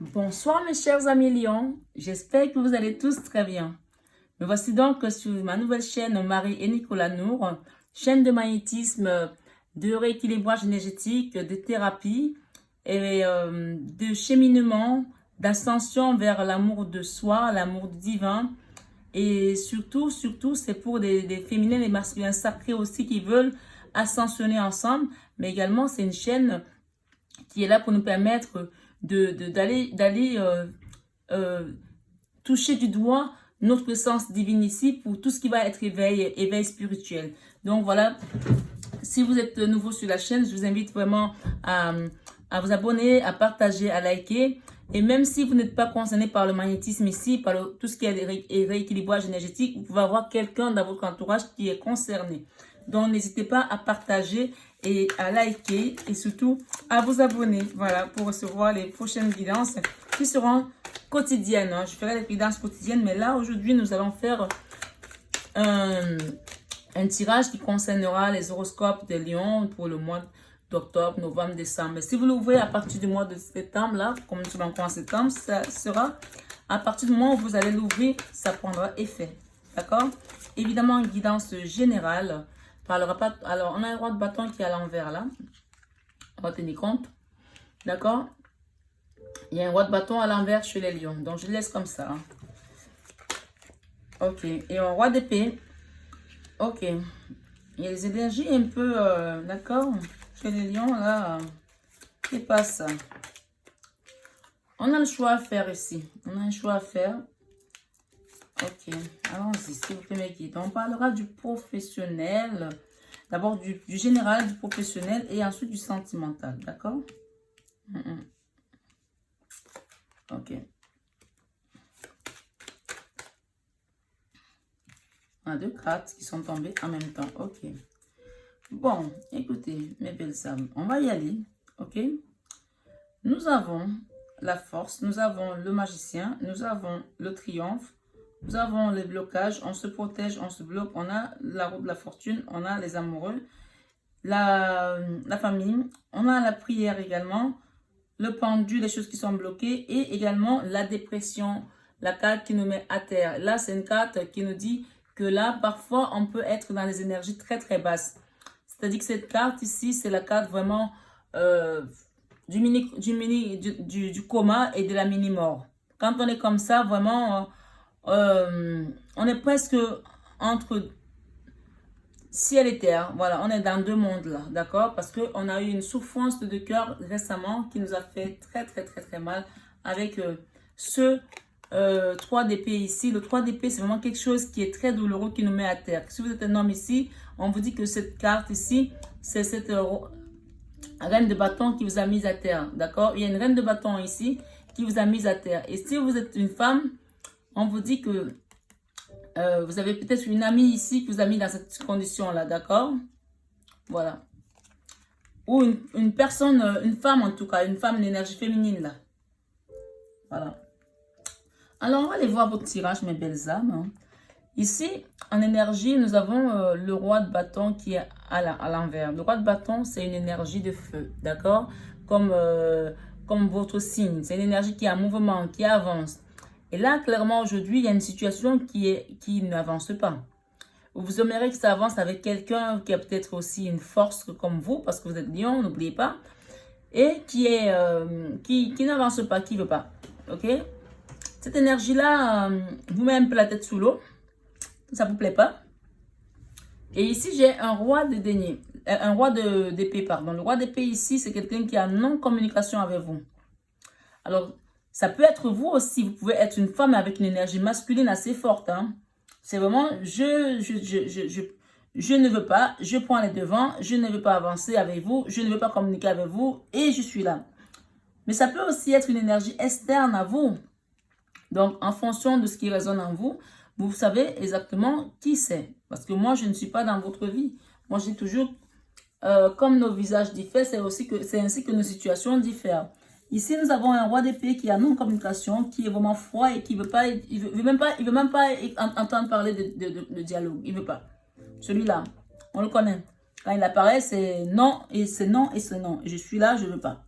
Bonsoir mes chers amis lions, j'espère que vous allez tous très bien. Me voici donc sur ma nouvelle chaîne Marie et Nicolas Nour, chaîne de magnétisme, de rééquilibrage énergétique, de thérapie et de cheminement, d'ascension vers l'amour de soi, l'amour divin. Et surtout, c'est pour des féminins et masculins sacrés aussi qui veulent ascensionner ensemble, mais également c'est une chaîne qui est là pour nous permettre d'aller toucher du doigt notre sens divin ici pour tout ce qui va être éveil spirituel. Donc voilà, si vous êtes nouveau sur la chaîne, je vous invite vraiment à vous abonner, à partager, à liker. Et même si vous n'êtes pas concerné par le magnétisme ici, par tout ce qui est rééquilibrage énergétique, vous pouvez avoir quelqu'un dans votre entourage qui est concerné. Donc n'hésitez pas à partager et à liker et surtout à vous abonner. Voilà, pour recevoir les prochaines guidances qui seront quotidiennes. Je ferai les guidances quotidiennes, mais là aujourd'hui nous allons faire un tirage qui concernera les horoscopes des lions pour le mois d'octobre, novembre, décembre. Mais si vous l'ouvrez à partir du mois de septembre, là, comme nous sommes encore en septembre, ça sera à partir du moment où vous allez l'ouvrir, ça prendra effet. D'accord? Évidemment, une guidance générale parlera pas. Alors, on a un roi de bâton qui est à l'envers là. On va tenir compte. D'accord? Il y a un roi de bâton à l'envers chez les lions. Donc, je laisse comme ça. Ok. Et un roi d'épée. Ok. Il y a des énergies un peu, d'accord, chez les lions, là, qui passe. On a le choix à faire ici. On a un choix à faire. Ok, allons-y, s'il vous plaît, mes guides. On parlera du professionnel. D'abord du général, du professionnel et ensuite du sentimental, d'accord? Ok. On a deux cartes qui sont tombées en même temps. Ok. Bon, écoutez, mes belles âmes, on va y aller. Ok. Nous avons la force, nous avons le magicien, nous avons le triomphe, nous avons les blocages, on se protège, on se bloque, on a la roue de la fortune, on a les amoureux, la famille, on a la prière également, le pendu, les choses qui sont bloquées et également la dépression, la carte qui nous met à terre. Là, c'est une carte qui nous dit que là, parfois, on peut être dans les énergies très très basses. C'est-à-dire que cette carte ici, c'est la carte vraiment du coma et de la mini-mort. Quand on est comme ça, vraiment, on est presque entre ciel et terre. Voilà, on est dans deux mondes là, d'accord? Parce qu'on a eu une souffrance de cœur récemment qui nous a fait très, très, très, très mal avec ce 3 d'épée ici. Le 3 d'épée, c'est vraiment quelque chose qui est très douloureux, qui nous met à terre. Si vous êtes un homme ici, on vous dit que cette carte ici, c'est cette reine de bâton qui vous a mis à terre, d'accord? Il y a une reine de bâton ici qui vous a mis à terre. Et si vous êtes une femme, on vous dit que vous avez peut-être une amie ici qui vous a mis dans cette condition-là, d'accord? Voilà. Ou une personne, une femme en tout cas, une femme d'énergie féminine là. Voilà. Alors, on va aller voir votre tirage, mes belles âmes. Ici, en énergie, nous avons le roi de bâton qui est à l'envers. Le roi de bâton, c'est une énergie de feu, d'accord? Comme votre signe. C'est une énergie qui est en mouvement, qui avance. Et là, clairement, aujourd'hui, il y a une situation qui n'avance pas. Vous aimeriez que ça avance avec quelqu'un qui a peut-être aussi une force comme vous, parce que vous êtes lion, n'oubliez pas. Et qui n'avance pas, qui ne veut pas. Ok? Cette énergie-là vous met un peu la tête sous l'eau. Ça ne vous plaît pas. Et ici, j'ai un roi de denier. Un roi d'épée, pardon. Le roi d'épée ici, c'est quelqu'un qui a non-communication avec vous. Alors, ça peut être vous aussi. Vous pouvez être une femme avec une énergie masculine assez forte. Hein. C'est vraiment, je ne veux pas, je prends les devants, je ne veux pas avancer avec vous, je ne veux pas communiquer avec vous et je suis là. Mais ça peut aussi être une énergie externe à vous. Donc, en fonction de ce qui résonne en vous, vous savez exactement qui c'est. Parce que moi, je ne suis pas dans votre vie. Moi, j'ai toujours, comme nos visages diffèrent, c'est ainsi que nos situations diffèrent. Ici, nous avons un roi d'épée qui a non-communication, qui est vraiment froid et qui veut pas, il veut même pas entendre parler de dialogue. Il veut pas. Celui-là, on le connaît. Quand il apparaît, c'est non et c'est non et c'est non. Je suis là, je veux pas.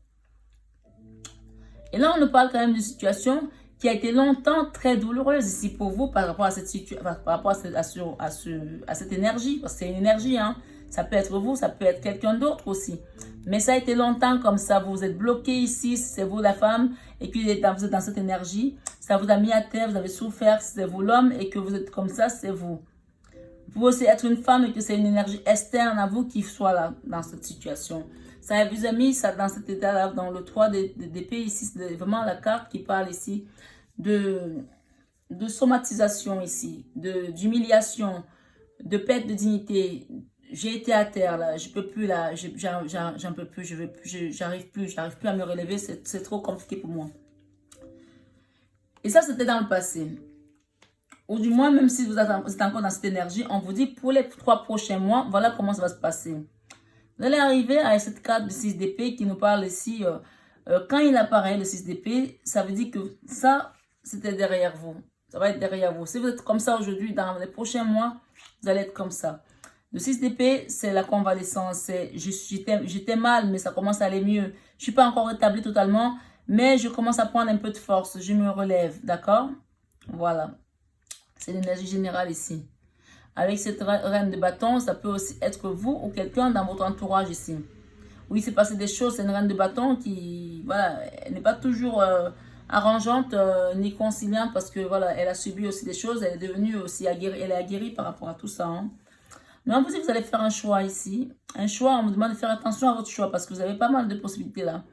Et là, on nous parle quand même d'une situation qui a été longtemps très douloureuse ici pour vous par rapport à cette situation, par rapport à cette énergie, parce que c'est une énergie, hein. Ça peut être vous, ça peut être quelqu'un d'autre aussi. Mais ça a été longtemps comme ça, vous êtes bloqué ici, c'est vous la femme, et puis vous êtes dans cette énergie, ça vous a mis à terre, vous avez souffert, c'est vous l'homme, et que vous êtes comme ça, c'est vous. Vous pouvez aussi être une femme et que c'est une énergie externe à vous qui soit là, dans cette situation. Ça vous a mis ça dans cet état-là, dans le 3 d'épée ici, c'est vraiment la carte qui parle ici de somatisation ici, d'humiliation, de perte de dignité. J'ai été à terre là, je peux plus là, j'en peux plus, j'arrive plus à me relever, c'est trop compliqué pour moi. Et ça, c'était dans le passé. Ou du moins, même si vous êtes encore dans cette énergie, on vous dit pour les 3 prochains mois, voilà comment ça va se passer. Vous allez arriver à cette carte de 6 d'épée qui nous parle ici. Quand il apparaît, le 6 d'épée, ça veut dire que ça, c'était derrière vous. Ça va être derrière vous. Si vous êtes comme ça aujourd'hui, dans les prochains mois, vous allez être comme ça. Le 6 d'épée, c'est la convalescence. J'étais mal, mais ça commence à aller mieux. Je ne suis pas encore rétabli totalement, mais je commence à prendre un peu de force. Je me relève, d'accord? Voilà. C'est l'énergie générale ici. Avec cette reine de bâton, ça peut aussi être vous ou quelqu'un dans votre entourage ici. Oui, c'est passé des choses. C'est une reine de bâton qui, voilà, elle n'est pas toujours arrangeante ni conciliante parce que, voilà, elle a subi aussi des choses. Elle est devenue aussi aguerrie, elle est aguerrie par rapport à tout ça. Hein. Mais on vous dit que vous allez faire un choix ici. Un choix, on vous demande de faire attention à votre choix parce que vous avez pas mal de possibilités là.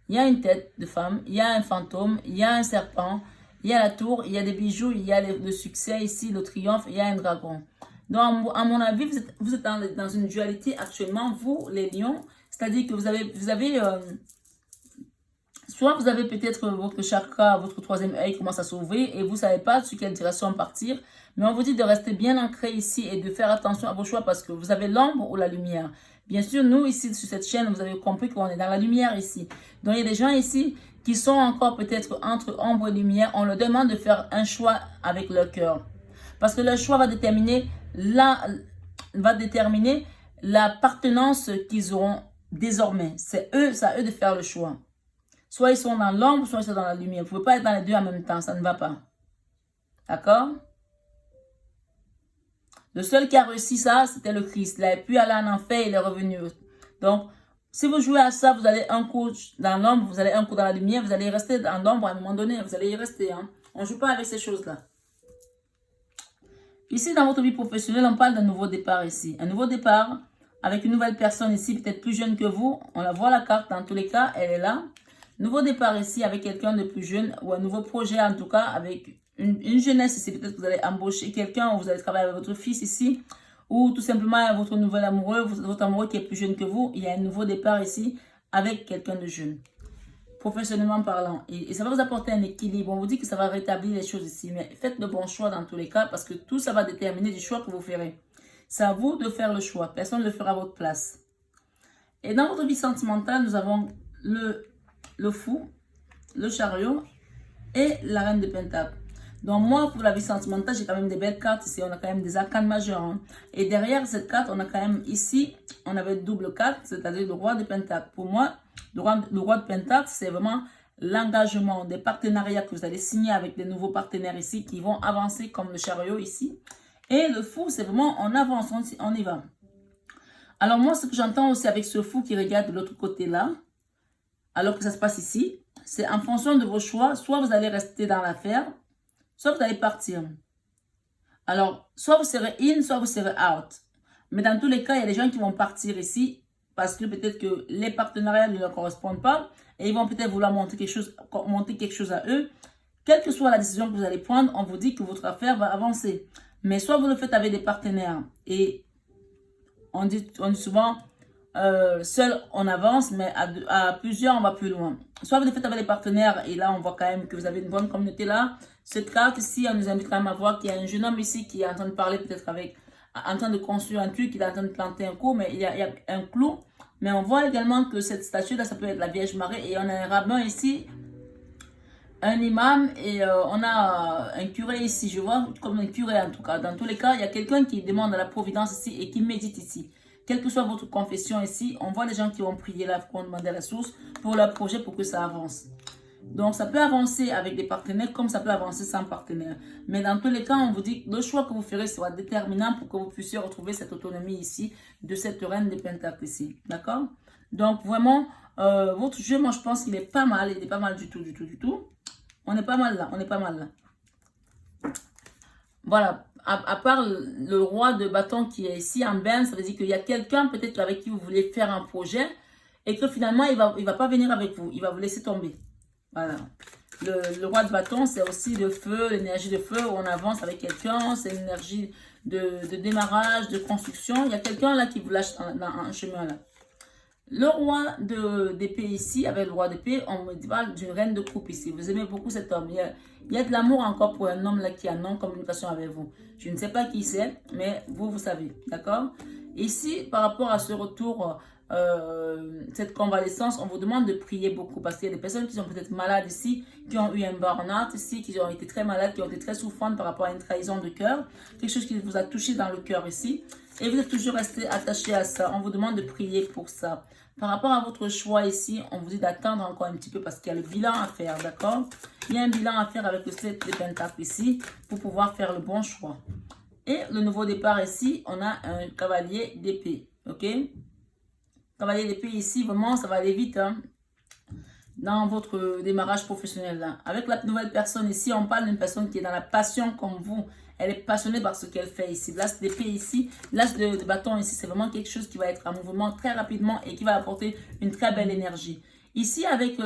Il y a une tête de femme, il y a un fantôme, il y a un serpent, il y a la tour, il y a des bijoux, il y a le succès ici, le triomphe, il y a un dragon. Donc, à mon avis, vous êtes dans une dualité actuellement, vous, les lions. C'est-à-dire que soit vous avez peut-être votre chakra, votre troisième œil commence à s'ouvrir et vous ne savez pas sur quelle direction partir. Mais on vous dit de rester bien ancré ici et de faire attention à vos choix parce que vous avez l'ombre ou la lumière. Bien sûr, nous ici sur cette chaîne, vous avez compris qu'on est dans la lumière ici. Donc, il y a des gens ici qui sont encore peut-être entre ombre et lumière. On leur demande de faire un choix avec leur cœur. Parce que leur choix va déterminer l'appartenance qu'ils auront désormais. C'est à eux de faire le choix. Soit ils sont dans l'ombre, soit ils sont dans la lumière. Vous ne pouvez pas être dans les deux en même temps, ça ne va pas. D'accord? Le seul qui a réussi ça, c'était le Christ. Il a pu aller en enfer, il est revenu. Donc, si vous jouez à ça, vous allez un coup dans l'ombre, vous allez un coup dans la lumière, vous allez rester dans l'ombre à un moment donné. Vous allez y rester. Hein. On ne joue pas avec ces choses-là. Ici, dans votre vie professionnelle, on parle d'un nouveau départ ici. Un nouveau départ avec une nouvelle personne ici, peut-être plus jeune que vous. On la voit la carte, dans tous les cas, elle est là. Nouveau départ ici avec quelqu'un de plus jeune ou un nouveau projet en tout cas avec une jeunesse ici. Peut-être que vous allez embaucher quelqu'un ou vous allez travailler avec votre fils ici ou tout simplement votre nouvel amoureux, votre amoureux qui est plus jeune que vous. Il y a un nouveau départ ici avec quelqu'un de jeune, professionnellement parlant. Et ça va vous apporter un équilibre. On vous dit que ça va rétablir les choses ici. Mais faites le bon choix dans tous les cas parce que tout ça va déterminer du choix que vous ferez. C'est à vous de faire le choix. Personne ne le fera à votre place. Et dans votre vie sentimentale, nous avons le fou, le chariot et la reine de Pentacle. Donc moi, pour la vie sentimentale, j'ai quand même des belles cartes ici. On a quand même des arcanes majeures. Hein. Et derrière cette carte, on a quand même ici, on avait double carte, c'est-à-dire le roi de Pentacle. Pour moi, le roi de Pentacle, c'est vraiment l'engagement des partenariats que vous allez signer avec des nouveaux partenaires ici qui vont avancer comme le chariot ici. Et le fou, c'est vraiment on avance, on y va. Alors moi, ce que j'entends aussi avec ce fou qui regarde de l'autre côté là, alors que ça se passe ici, c'est en fonction de vos choix. Soit vous allez rester dans l'affaire, soit vous allez partir. Alors, soit vous serez in, soit vous serez out. Mais dans tous les cas, il y a des gens qui vont partir ici parce que peut-être que les partenariats ne leur correspondent pas et ils vont peut-être vouloir monter quelque chose à eux. Quelle que soit la décision que vous allez prendre, on vous dit que votre affaire va avancer. Mais soit vous le faites avec des partenaires et on dit souvent... seul on avance, mais à plusieurs on va plus loin. Soit vous le faites avec les partenaires et là on voit quand même que vous avez une bonne communauté là. Cette carte ici, on nous invite quand même à voir qu'il y a un jeune homme ici qui est en train de parler peut-être en train de construire un truc, il est en train de planter un clou, mais il y a un clou. Mais on voit également que cette statue là, ça peut être la Vierge Marie et on a un rabbin ici, un imam et on a un curé ici, je vois comme un curé en tout cas. Dans tous les cas, il y a quelqu'un qui demande à la providence ici et qui médite ici. Quelle que soit votre confession ici, on voit les gens qui vont prier là, qui vont demander à la source pour leur projet, pour que ça avance. Donc, ça peut avancer avec des partenaires comme ça peut avancer sans partenaire. Mais dans tous les cas, on vous dit que le choix que vous ferez sera déterminant pour que vous puissiez retrouver cette autonomie ici de cette reine des pentacles ici. D'accord? Donc, vraiment, votre jeu, moi, je pense qu'il est pas mal. Il n'est pas mal du tout, du tout, du tout. On est pas mal là. On est pas mal là. Voilà. À part le roi de bâton qui est ici en berne, ça veut dire qu'il y a quelqu'un peut-être avec qui vous voulez faire un projet et que finalement, il va pas venir avec vous. Il va vous laisser tomber. Voilà. Le roi de bâton, c'est aussi le feu, l'énergie de feu où on avance avec quelqu'un. C'est l'énergie de démarrage, de construction. Il y a quelqu'un là qui vous lâche dans un chemin là. Le roi d'épée ici, avec le roi d'épée, on me parle d'une reine de coupe ici. Vous aimez beaucoup cet homme. Il y a de l'amour encore pour un homme là qui a non-communication avec vous. Je ne sais pas qui c'est, mais vous savez. D'accord? Ici, par rapport à ce retour, cette convalescence, on vous demande de prier beaucoup parce qu'il y a des personnes qui sont peut-être malades ici, qui ont eu un burn-out ici, qui ont été très malades, qui ont été très souffrantes par rapport à une trahison de cœur. Quelque chose qui vous a touché dans le cœur ici. Et vous êtes toujours resté attaché à ça. On vous demande de prier pour ça. Par rapport à votre choix ici, on vous dit d'attendre encore un petit peu parce qu'il y a le bilan à faire, d'accord? Il y a un bilan à faire avec le 7 de Pentacle ici pour pouvoir faire le bon choix. Et le nouveau départ ici, on a un cavalier d'épée, ok? Cavalier d'épée ici, vraiment, ça va aller vite, hein? Dans votre démarrage professionnel là. Avec la nouvelle personne ici, on parle d'une personne qui est dans la passion comme vous. Elle est passionnée par ce qu'elle fait ici. L'as d'épée ici, l'as de bâton ici, c'est vraiment quelque chose qui va être en mouvement très rapidement et qui va apporter une très belle énergie. Ici, avec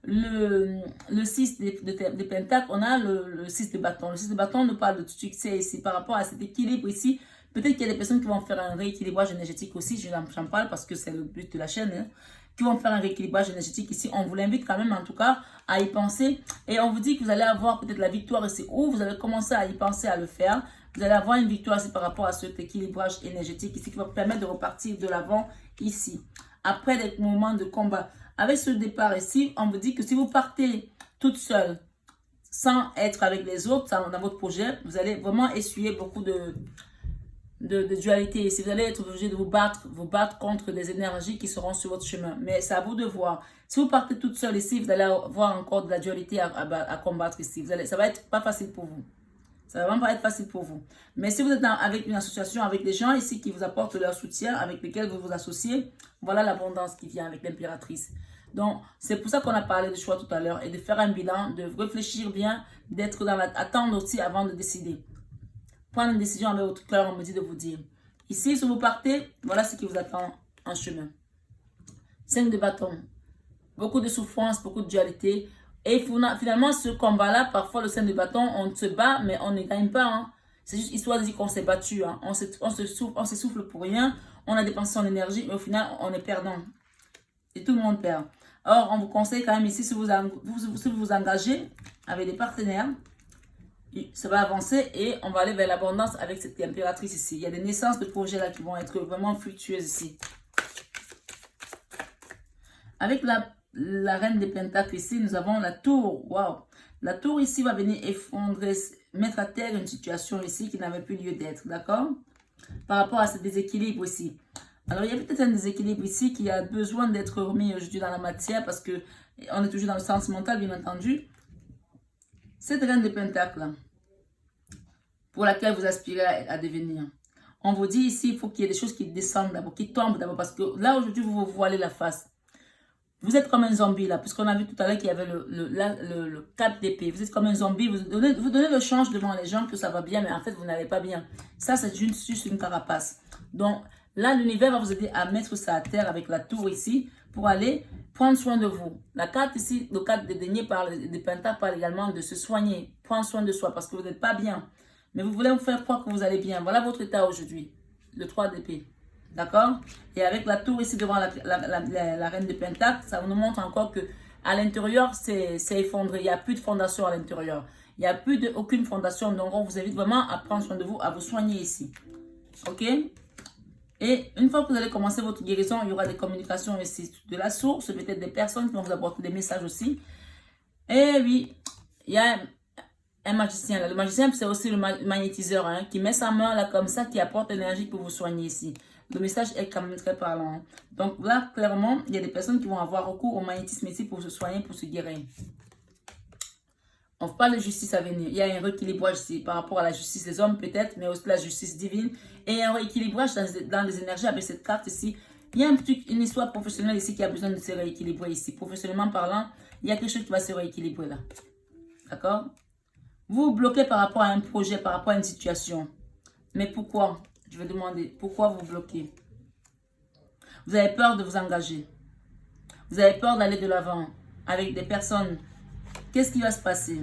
le 6 de Pentacle, on a le 6 de bâton. Le 6 de bâton nous parle de succès ici par rapport à cet équilibre ici. Peut-être qu'il y a des personnes qui vont faire un rééquilibrage énergétique aussi. J'en parle parce que c'est le but de la chaîne, hein, qui vont faire un rééquilibrage énergétique ici. On vous l'invite quand même en tout cas à y penser. Et on vous dit que vous allez avoir peut-être la victoire ici. Ou vous allez commencer à y penser à le faire. Vous allez avoir une victoire ici par rapport à cet équilibrage énergétique ici qui va vous permettre de repartir de l'avant ici. Après des moments de combat. Avec ce départ ici, on vous dit que si vous partez toute seule, sans être avec les autres dans votre projet, vous allez vraiment essuyer beaucoup de dualité ici. Vous allez être obligé de vous battre contre des énergies qui seront sur votre chemin. Mais c'est à vous de voir. Si vous partez toute seule ici, vous allez avoir encore de la dualité à combattre ici. Ça va être pas facile pour vous. Ça va vraiment pas être facile pour vous. Mais si vous êtes avec une association, avec des gens ici qui vous apportent leur soutien, avec lesquels vous vous associez, voilà l'abondance qui vient avec l'impératrice. Donc, c'est pour ça qu'on a parlé de choix tout à l'heure et de faire un bilan, de réfléchir bien, d'être dans l'attente aussi avant de décider. Prendre une décision avec votre cœur, on me dit de vous dire. Ici, si vous partez, voilà ce qui vous attend en chemin. 5 de bâton. Beaucoup de souffrance, beaucoup de dualité. Et finalement, ce combat-là, parfois le 5 de bâton, on se bat, mais on ne gagne pas. Hein. C'est juste histoire de dire qu'on s'est battu. Hein. On s'essouffle pour rien. On a dépensé son énergie, mais au final, on est perdant. Et tout le monde perd. Or, on vous conseille quand même ici, si vous vous engagez avec des partenaires, ça va avancer et on va aller vers l'abondance avec cette impératrice ici. Il y a des naissances de projets là qui vont être vraiment fructueuses ici. Avec la reine des pentacles ici, nous avons la tour. Waouh! La tour ici va venir effondrer, mettre à terre une situation ici qui n'avait plus lieu d'être. D'accord? Par rapport à ce déséquilibre ici. Alors, il y a peut-être un déséquilibre ici qui a besoin d'être remis aujourd'hui dans la matière parce que on est toujours dans le sens mental, bien entendu. Cette reine de pentacles là, pour laquelle vous aspirez à devenir. On vous dit ici, il faut qu'il y ait des choses qui descendent d'abord, qui tombent d'abord, parce que là, aujourd'hui, vous vous voilez la face. Vous êtes comme un zombie, là, puisqu'on a vu tout à l'heure qu'il y avait le 4 d'épée. Vous êtes comme un zombie, vous donnez le change devant les gens que ça va bien, mais en fait, vous n'allez pas bien. Ça, c'est juste une carapace. Donc, là, l'univers va vous aider à mettre ça à terre avec la tour ici, pour aller prendre soin de vous. La carte ici, le 4 de denier des pentacles parle également de se soigner, prendre soin de soi, parce que vous n'êtes pas bien. Mais vous voulez vous faire croire que vous allez bien. Voilà votre état aujourd'hui. Le 3 d'épée. D'accord? Et avec la tour ici devant la reine de Pentacle, ça nous montre encore que à l'intérieur, c'est effondré. Il n'y a plus de fondation à l'intérieur. Il n'y a plus aucune fondation. Donc, on vous invite vraiment à prendre soin de vous, à vous soigner ici. Ok? Et une fois que vous allez commencer votre guérison, il y aura des communications ici de la source, peut-être des personnes qui vont vous apporter des messages aussi. Et oui, il y a un magicien là. Le magicien, c'est aussi le magnétiseur hein, qui met sa main là comme ça, qui apporte l'énergie pour vous soigner ici. Le message est quand même très parlant. Hein. Donc là, clairement, il y a des personnes qui vont avoir recours au magnétisme ici pour se soigner, pour se guérir. On parle de justice à venir. Il y a un rééquilibrage ici par rapport à la justice des hommes peut-être, mais aussi la justice divine. Et un rééquilibrage dans les énergies avec cette carte ici. Il y a une histoire professionnelle ici qui a besoin de se rééquilibrer ici. Professionnellement parlant, il y a quelque chose qui va se rééquilibrer là. D'accord? Vous vous bloquez par rapport à un projet, par rapport à une situation. Mais pourquoi? Je vais demander, pourquoi vous bloquez? Vous avez peur de vous engager. Vous avez peur d'aller de l'avant avec des personnes. Qu'est-ce qui va se passer?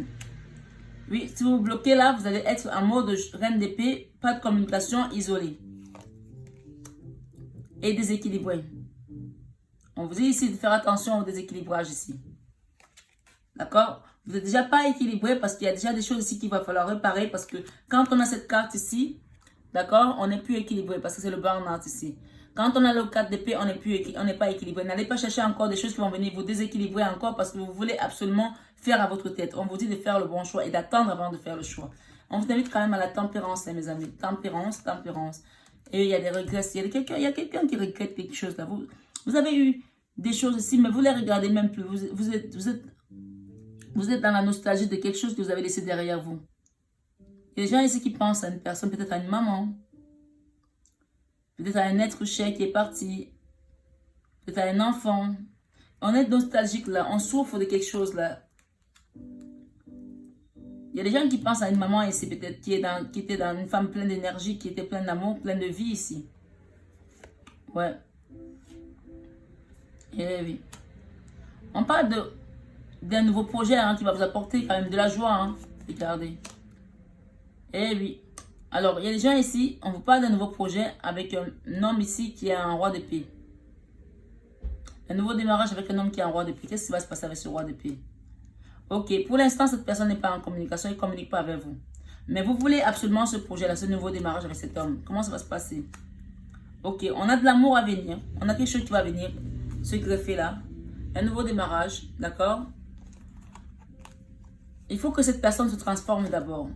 Oui, si vous vous bloquez là, vous allez être en mode reine d'épée, pas de communication, isolée. Et déséquilibré. On vous dit ici de faire attention au déséquilibrage ici. D'accord? Vous n'êtes déjà pas équilibré parce qu'il y a déjà des choses ici qu'il va falloir réparer parce que quand on a cette carte ici, d'accord, on n'est plus équilibré parce que c'est le burn-out ici. Quand on a le 4 d'épée, on n'est pas équilibré. N'allez pas chercher encore des choses qui vont venir vous déséquilibrer encore parce que vous voulez absolument faire à votre tête. On vous dit de faire le bon choix et d'attendre avant de faire le choix. On vous invite quand même à la tempérance, mes amis. Tempérance, tempérance. Et il y a des regrets. Il y a quelqu'un qui regrette quelque chose là. Vous avez eu des choses ici, mais vous ne les regardez même plus. Vous êtes dans la nostalgie de quelque chose que vous avez laissé derrière vous. Il y a des gens ici qui pensent à une personne, peut-être à une maman, peut-être à un être cher qui est parti, peut-être à un enfant. On est nostalgique là, on souffre de quelque chose là. Il y a des gens qui pensent à une maman ici, peut-être qui était dans une femme pleine d'énergie, qui était pleine d'amour, pleine de vie ici. Ouais. Eh oui. On parle d'un nouveau projet hein, qui va vous apporter quand même de la joie. Hein. Regardez. Eh oui. Alors, il y a des gens ici, on vous parle d'un nouveau projet avec un homme ici qui est un roi d'épée. Un nouveau démarrage avec un homme qui est un roi d'épée. Qu'est-ce qui va se passer avec ce roi d'épée? Ok, pour l'instant, cette personne n'est pas en communication, il ne communique pas avec vous. Mais vous voulez absolument ce projet-là, ce nouveau démarrage avec cet homme. Comment ça va se passer? Ok, on a de l'amour à venir. On a quelque chose qui va venir se greffer là. Un nouveau démarrage, d'accord? Il faut que cette personne se transforme d'abord.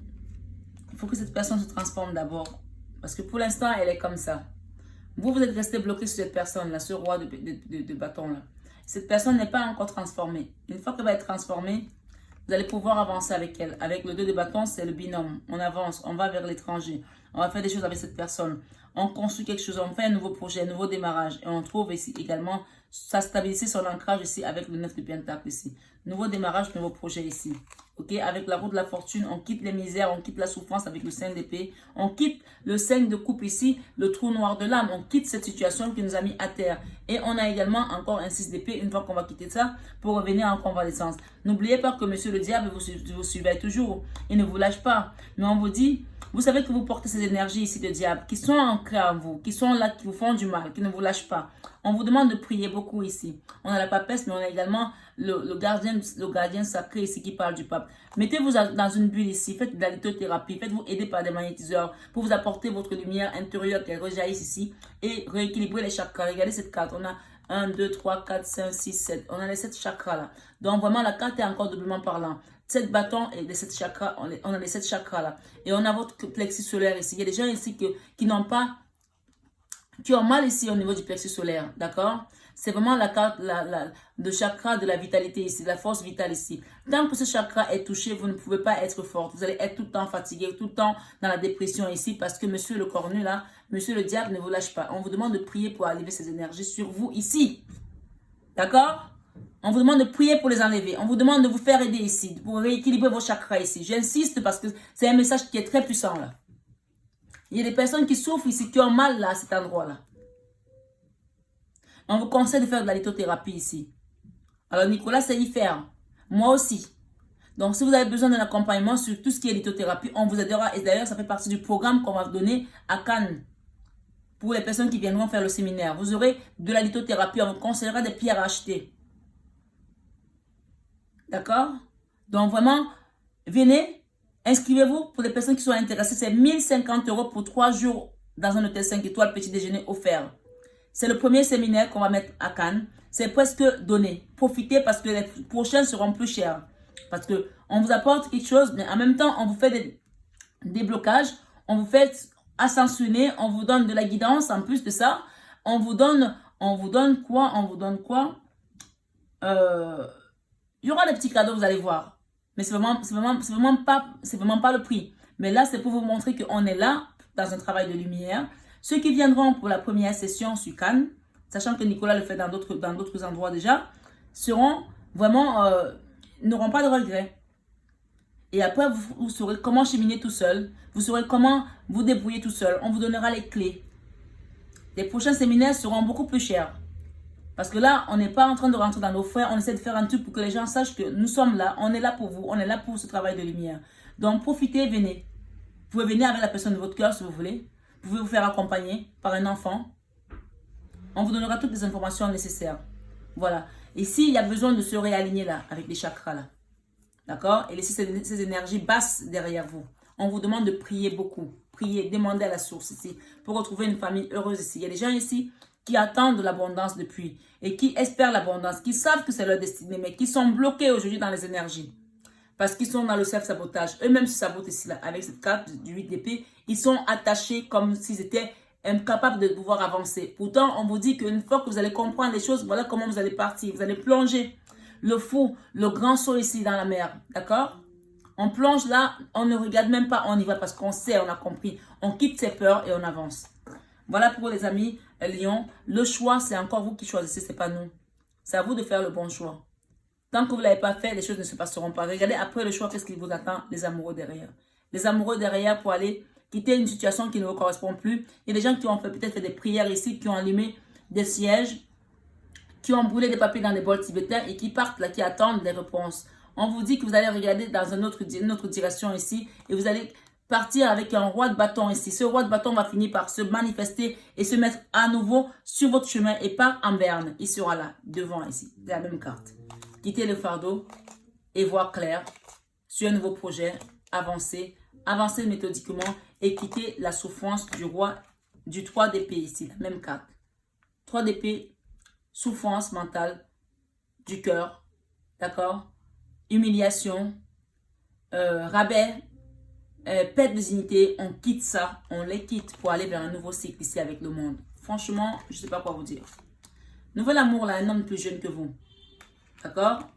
Il faut que cette personne se transforme d'abord. Parce que pour l'instant, elle est comme ça. Vous êtes resté bloqué sur cette personne-là, ce roi de bâton-là. Cette personne n'est pas encore transformée. Une fois qu'elle va être transformée, vous allez pouvoir avancer avec elle. Avec le 2 de bâton, c'est le binôme. On avance, on va vers l'étranger. On va faire des choses avec cette personne. On construit quelque chose, on fait un nouveau projet, un nouveau démarrage. Et on trouve ici également sa stabilité, son ancrage ici avec le 9 de Pentacle ici. Nouveau démarrage, nouveau projet ici. Ok, avec la roue de la fortune, on quitte les misères, on quitte la souffrance avec le 5 d'épée. On quitte le 5 de coupe ici, le trou noir de l'âme. On quitte cette situation qui nous a mis à terre. Et on a également encore un 6 d'épée une fois qu'on va quitter ça pour revenir en convalescence. N'oubliez pas que monsieur le diable vous surveille toujours. Il ne vous lâche pas. Mais on vous dit, vous savez que vous portez ces énergies ici de diable qui sont ancrées en vous, qui sont là, qui vous font du mal, qui ne vous lâchent pas. On vous demande de prier beaucoup ici. On a la papesse, mais on a également le gardien sacré ici qui parle du pape. Mettez-vous dans une bulle ici, faites de la lithothérapie, faites-vous aider par des magnétiseurs pour vous apporter votre lumière intérieure qui rejaillisse ici et rééquilibrer les chakras. Regardez cette carte, on a 1, 2, 3, 4, 5, 6, 7. On a les 7 chakras là. Donc vraiment la carte est encore doublement parlant. 7 bâtons et les 7 chakras, on a les 7 chakras là. Et on a votre plexus solaire ici. Il y a des gens ici qui n'ont pas, qui ont mal ici au niveau du plexus solaire. D'accord? C'est vraiment la carte, le chakra de la vitalité ici, la force vitale ici. Tant que ce chakra est touché, vous ne pouvez pas être forte. Vous allez être tout le temps fatigué, tout le temps dans la dépression ici parce que monsieur le cornu là, monsieur le diable ne vous lâche pas. On vous demande de prier pour enlever ces énergies sur vous ici. D'accord? On vous demande de prier pour les enlever. On vous demande de vous faire aider ici, pour rééquilibrer vos chakras ici. J'insiste parce que c'est un message qui est très puissant là. Il y a des personnes qui souffrent ici, qui ont mal là, à cet endroit-là. On vous conseille de faire de la lithothérapie ici. Alors Nicolas sait y faire. Moi aussi. Donc si vous avez besoin d'un accompagnement sur tout ce qui est lithothérapie, on vous aidera. Et d'ailleurs, ça fait partie du programme qu'on va vous donner à Cannes. Pour les personnes qui viendront faire le séminaire. Vous aurez de la lithothérapie. On vous conseillera des pierres à acheter. D'accord? Donc vraiment, venez, inscrivez-vous pour les personnes qui sont intéressées. C'est 1050 € pour 3 jours dans un hôtel 5 étoiles, petit déjeuner offert. C'est le premier séminaire qu'on va mettre à Cannes. C'est presque donné. Profitez parce que les prochains seront plus chers. Parce qu'on vous apporte quelque chose, mais en même temps, on vous fait des déblocages. On vous fait ascensionner. On vous donne de la guidance en plus de ça. On vous donne quoi? Il y aura des petits cadeaux, vous allez voir. Mais c'est vraiment pas le prix. Mais là, c'est pour vous montrer qu'on est là dans un travail de lumière. Ceux qui viendront pour la première session sur Cannes, sachant que Nicolas le fait dans d'autres endroits déjà, seront vraiment, n'auront pas de regrets. Et après, vous saurez comment cheminer tout seul. Vous saurez comment vous débrouiller tout seul. On vous donnera les clés. Les prochains séminaires seront beaucoup plus chers. Parce que là, on n'est pas en train de rentrer dans nos frais. On essaie de faire un truc pour que les gens sachent que nous sommes là. On est là pour vous. On est là pour ce travail de lumière. Donc, profitez, venez. Vous pouvez venir avec la personne de votre cœur si vous voulez. Vous pouvez vous faire accompagner par un enfant. On vous donnera toutes les informations nécessaires. Voilà. Et s'il y a besoin de se réaligner là, avec les chakras là. D'accord? Et laisser ces énergies basses derrière vous. On vous demande de prier beaucoup. Prier, demandez à la source ici. Pour retrouver une famille heureuse ici. Il y a des gens ici qui attendent de l'abondance depuis. Et qui espèrent l'abondance. Qui savent que c'est leur destinée. Mais qui sont bloqués aujourd'hui dans les énergies. Parce qu'ils sont dans le self-sabotage. Eux-mêmes se sabotent ici là. Avec cette carte du 8 d'épée. Ils sont attachés comme s'ils étaient incapables de pouvoir avancer. Pourtant, on vous dit qu'une fois que vous allez comprendre les choses, voilà comment vous allez partir. Vous allez plonger le fou, le grand saut ici dans la mer. D'accord? On plonge là, on ne regarde même pas, on y va parce qu'on sait, on a compris. On quitte ses peurs et on avance. Voilà pour les amis Lion. Le choix, c'est encore vous qui choisissez, c'est pas nous. C'est à vous de faire le bon choix. Tant que vous ne l'avez pas fait, les choses ne se passeront pas. Regardez après le choix, qu'est-ce qui vous attend, les amoureux derrière. Les amoureux derrière pour aller quitter une situation qui ne vous correspond plus. Il y a des gens qui ont peut-être fait des prières ici, qui ont allumé des sièges, qui ont brûlé des papiers dans des bols tibétains et qui partent là, qui attendent des réponses. On vous dit que vous allez regarder dans une autre direction ici et vous allez partir avec un roi de bâton ici. Ce roi de bâton va finir par se manifester et se mettre à nouveau sur votre chemin et pas en berne. Il sera là, devant ici, c'est la même carte. Quittez le fardeau et voir clair sur un nouveau projet, avancer méthodiquement et quitter la souffrance du roi, du 3 d'épée ici, la même carte. 3 d'épée, souffrance mentale du cœur, d'accord? Humiliation, rabais, perte de dignité, on quitte ça, on les quitte pour aller vers un nouveau cycle ici avec le monde. Franchement, je ne sais pas quoi vous dire. Nouvel amour là, un homme plus jeune que vous, d'accord?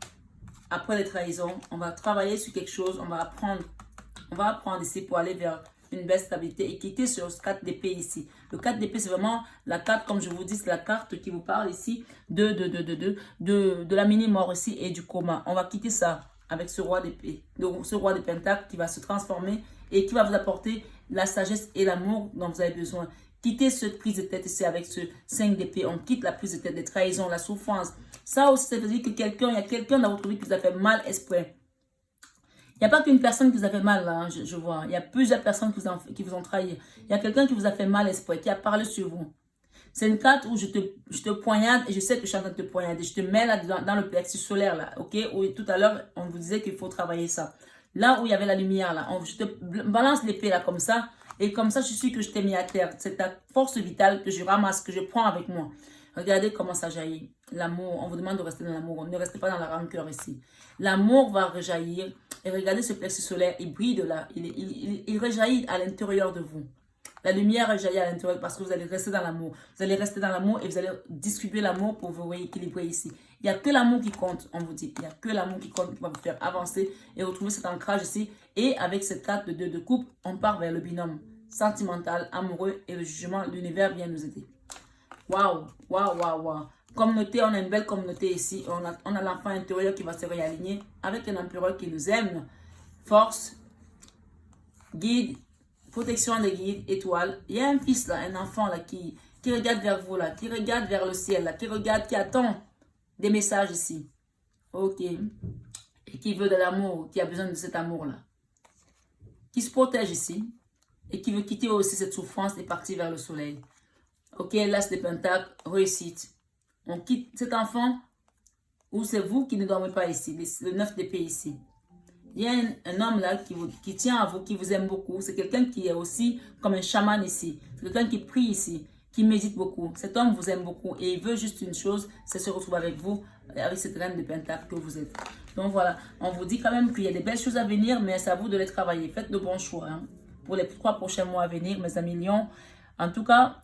Après les trahisons, on va travailler sur quelque chose, on va apprendre ici pour aller vers une belle stabilité et quitter sur ce 4 d'épée ici. Le 4 d'épée, c'est vraiment la carte, comme je vous dis, c'est la carte qui vous parle ici de la mini-mort ici et du coma. On va quitter ça avec ce roi d'épée, ce roi de pentacles qui va se transformer et qui va vous apporter la sagesse et l'amour dont vous avez besoin. Quittez cette prise de tête ici avec ce 5 d'épée. On quitte la prise de tête des trahisons, la souffrance. Ça aussi, ça veut dire que il y a quelqu'un dans votre vie qui vous a fait mal exprès. Il n'y a pas qu'une personne qui vous a fait mal, là, hein, je vois. Il y a plusieurs personnes qui vous ont trahi. Il y a quelqu'un qui vous a fait mal exprès, qui a parlé sur vous. C'est une carte où je te poignarde et je sais que je suis en train de te poignarder. Je te mets là dans le plexus solaire, là, ok? Où tout à l'heure, on vous disait qu'il faut travailler ça. Là où il y avait la lumière, là, je te balance l'épée, là, comme ça. Et comme ça, je suis que je t'ai mis à terre. C'est ta force vitale que je ramasse, que je prends avec moi. Regardez comment ça jaillit. L'amour, on vous demande de rester dans l'amour. Ne restez pas dans la rancœur ici. L'amour va rejaillir. Et regardez ce plexus solaire, il brille de là. Il rejaillit à l'intérieur de vous. La lumière rejaillit à l'intérieur parce que vous allez rester dans l'amour. Vous allez rester dans l'amour et vous allez distribuer l'amour pour vous rééquilibrer ici. Il n'y a que l'amour qui compte, on vous dit. Il n'y a que l'amour qui compte, qui va vous faire avancer et retrouver cet ancrage ici. Et avec cette carte de 2 de coupe, on part vers le binôme sentimental, amoureux et le jugement. L'univers vient nous aider. Waouh, waouh, waouh, waouh. Communauté, on a une belle communauté ici. On a l'enfant intérieur qui va se réaligner avec un empereur qui nous aime. Force, guide, protection des guides, étoiles. Il y a un fils là, un enfant là qui regarde vers vous là, qui regarde vers le ciel là, qui regarde, qui attend des messages ici. Ok. Et qui veut de l'amour, qui a besoin de cet amour là. Qui se protège ici. Et qui veut quitter aussi cette souffrance et partir vers le soleil. Ok, l'as de pentacles, réussite. On quitte cet enfant ou c'est vous qui ne dormez pas ici, le 9 d'épée ici. Il y a un homme là qui tient à vous, qui vous aime beaucoup. C'est quelqu'un qui est aussi comme un chaman ici. C'est quelqu'un qui prie ici, qui médite beaucoup. Cet homme vous aime beaucoup et il veut juste une chose, c'est se retrouver avec vous, avec cette reine de pentacles que vous êtes. Donc voilà, on vous dit quand même qu'il y a des belles choses à venir, mais c'est à vous de les travailler. Faites de bons choix hein, pour les 3 prochains mois à venir, mes amis Lions. En tout cas,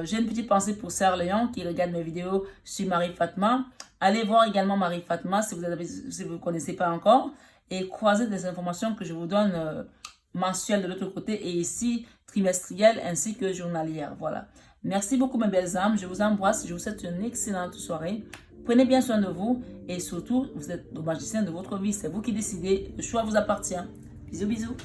j'ai une petite pensée pour Sœur Léon qui regarde mes vidéos sur Marie Fatma. Allez voir également Marie Fatma si vous ne connaissez pas encore. et croisez des informations que je vous donne mensuelles de l'autre côté et ici trimestrielles ainsi que journalières. Voilà. Merci beaucoup mes belles âmes. Je vous embrasse. Je vous souhaite une excellente soirée. Prenez bien soin de vous et surtout, vous êtes le magicien de votre vie. C'est vous qui décidez. Le choix vous appartient. Bisous, bisous.